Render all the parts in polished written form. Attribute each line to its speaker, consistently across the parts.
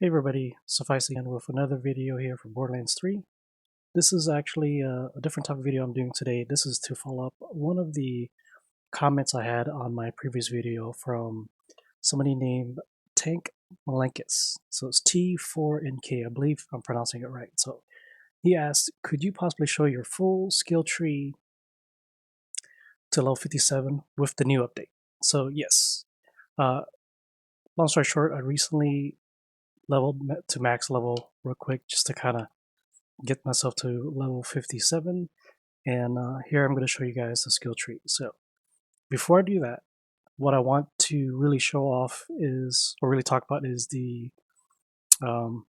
Speaker 1: Hey everybody, Suffice again with another video here for Borderlands 3. This is actually a different type of video I'm doing today. This is to follow up one of the comments I had on my previous video from somebody named Tank Malankis. So it's T4nk, I believe I'm pronouncing it right. So he asked, could you possibly show your full skill tree to level 57 with the new update? So yes, long story short, I recently leveled to max level real quick just to kind of get myself to level 57, and here I'm going to show you guys the skill tree. So before I do that, what I want to really show off is, or really talk about, is the um,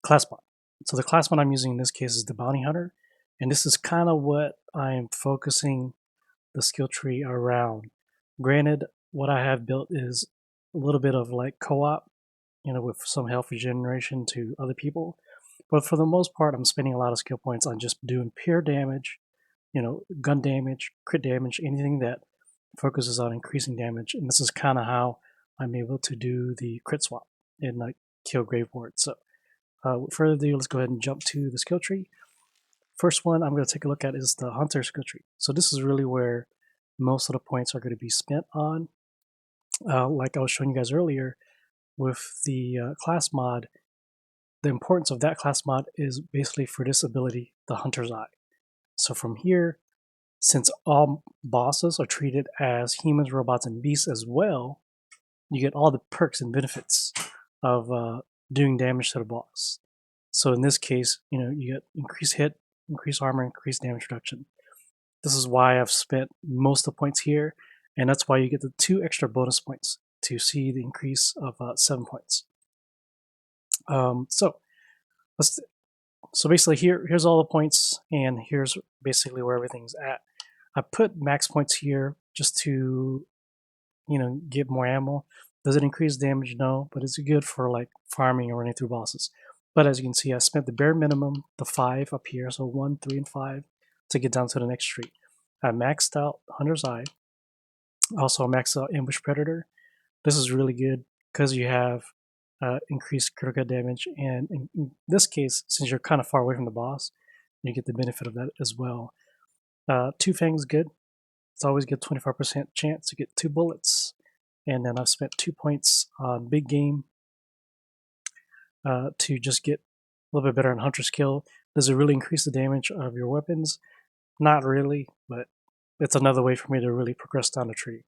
Speaker 1: class mod. So the class mod I'm using in this case is the Bounty Hunter, and this is kind of what I'm focusing the skill tree around. Granted, what I have built is a little bit of like co-op, with some health regeneration to other people. But for the most part, I'm spending a lot of skill points on just doing pure damage, gun damage, crit damage, anything that focuses on increasing damage. And this is kind of how I'm able to do the crit swap and like kill grave wards. So with further ado, let's go ahead and jump to the skill tree. First one I'm going to take a look at is the Hunter skill tree. So this is really where most of the points are going to be spent on. Like I was showing you guys earlier, with the class mod, the importance of that class mod is basically for this ability, the Hunter's Eye. So from here, since all bosses are treated as humans, robots, and beasts as well, you get all the perks and benefits of doing damage to the boss. So in this case, you get increased hit, increased armor, increased damage reduction. This is why I've spent most of the points here, and that's why you get the 2 extra bonus points to see the increase of 7 points. So basically here's all the points, and here's basically where everything's at. I put max points here just to get more ammo. Does it increase damage? No, but it's good for like farming or running through bosses. But as you can see, I spent the bare minimum, the 5 up here, so 1, 3, and 5 to get down to the next tree. I maxed out Hunter's Eye. Also, I maxed out Ambush Predator. This is really good because you have increased critical damage, and in this case, since you're kind of far away from the boss, you get the benefit of that as well. Two Fang's good. It's always good 25% chance to get 2 bullets, and then I've spent 2 points on Big Game to just get a little bit better on Hunter's Kill. Does it really increase the damage of your weapons? Not really, but it's another way for me to really progress down the tree.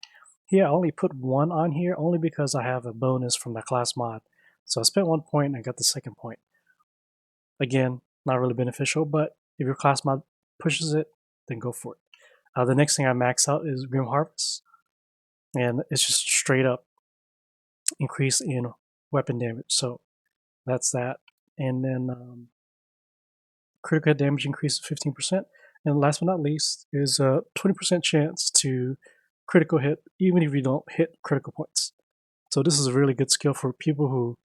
Speaker 1: Here, I only put 1 on here only because I have a bonus from that class mod. So I spent 1 point and I got the 2nd point. Again, not really beneficial, but if your class mod pushes it, then go for it. The next thing I max out is Grim Harvest, and it's just straight up increase in weapon damage. So that's that. And then critical damage increases 15%. And last but not least is a 20% chance to critical hit, even if you don't hit critical points. So this is a really good skill for people who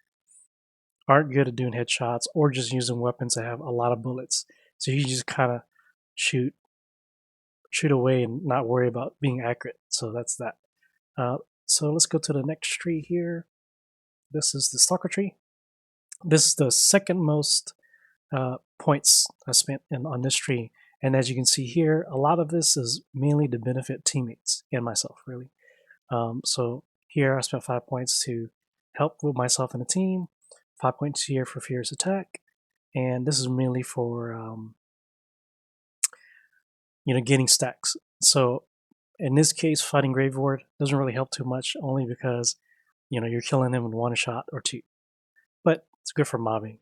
Speaker 1: aren't good at doing headshots or just using weapons that have a lot of bullets. So you just kind of shoot away and not worry about being accurate. So that's that. So let's go to the next tree here. This is the Stalker tree. This is the second most points I spent on this tree. And as you can see here, a lot of this is mainly to benefit teammates and myself, really. So here I spent 5 points to help with myself and the team, 5 points here for Fierce Attack, and this is mainly for getting stacks. So in this case, fighting Grave Ward doesn't really help too much, only because you're killing him in 1 shot or 2. But it's good for mobbing.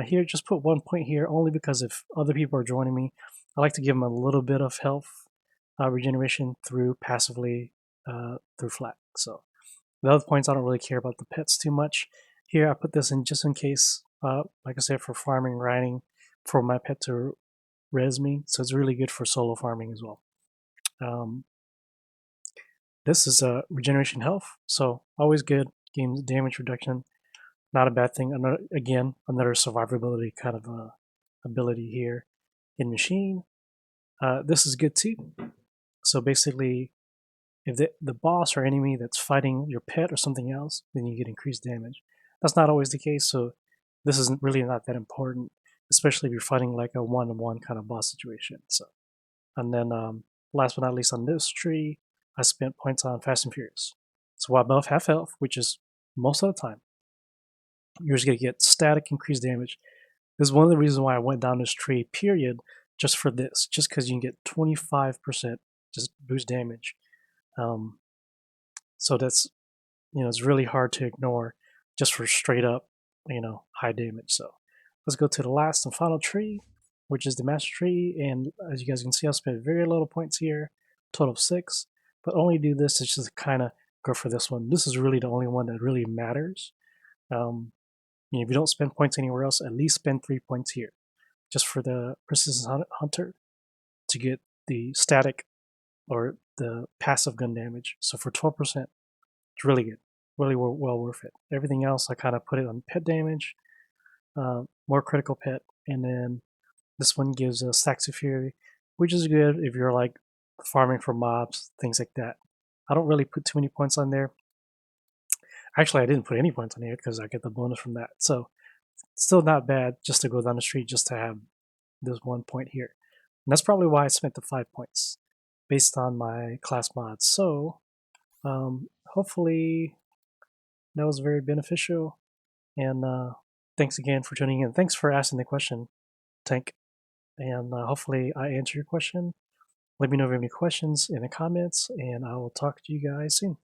Speaker 1: Here, just put 1 point here, only because if other people are joining me, I like to give them a little bit of health regeneration through passively through flat. So the other points, I don't really care about the pets too much. Here, I put this in just in case, like I said, for farming, riding, for my pet to res me. So it's really good for solo farming as well. This is a regeneration health, so always good. Games damage reduction, not a bad thing. Another survivability kind of ability here in machine. This is good too. So basically, if the boss or enemy that's fighting your pet or something else, then you get increased damage. That's not always the case, so this isn't really not that important, especially if you're fighting like a one-on-one kind of boss situation. So, and then last but not least on this tree, I spent points on Fast and Furious. So while above half health, which is most of the time, you're just gonna get static increased damage. This is one of the reasons why I went down this tree, period, just for this, just because you can get 25% just boost damage. Um, so that's, it's really hard to ignore just for straight up, high damage. So let's go to the last and final tree, which is the master tree. And as you guys can see, I've spent very little points here, total of 6, but only do this to just kind of go for this one. This is really the only one that really matters. If you don't spend points anywhere else, at least spend 3 points here, just for the Persistent Hunter to get the static or the passive gun damage. So for 12%, it's really good, really well worth it. Everything else, I kind of put it on pet damage, more critical pet, and then this one gives a Stacks of Fury, which is good if you're like farming for mobs, things like that. I don't really put too many points on there. Actually, I didn't put any points on here because I get the bonus from that. So still not bad just to go down the street just to have this 1 point here. And that's probably why I spent the 5 points based on my class mods. So hopefully that was very beneficial. And thanks again for tuning in. Thanks for asking the question, Tank. And hopefully I answer your question. Let me know if you have any questions in the comments, and I will talk to you guys soon.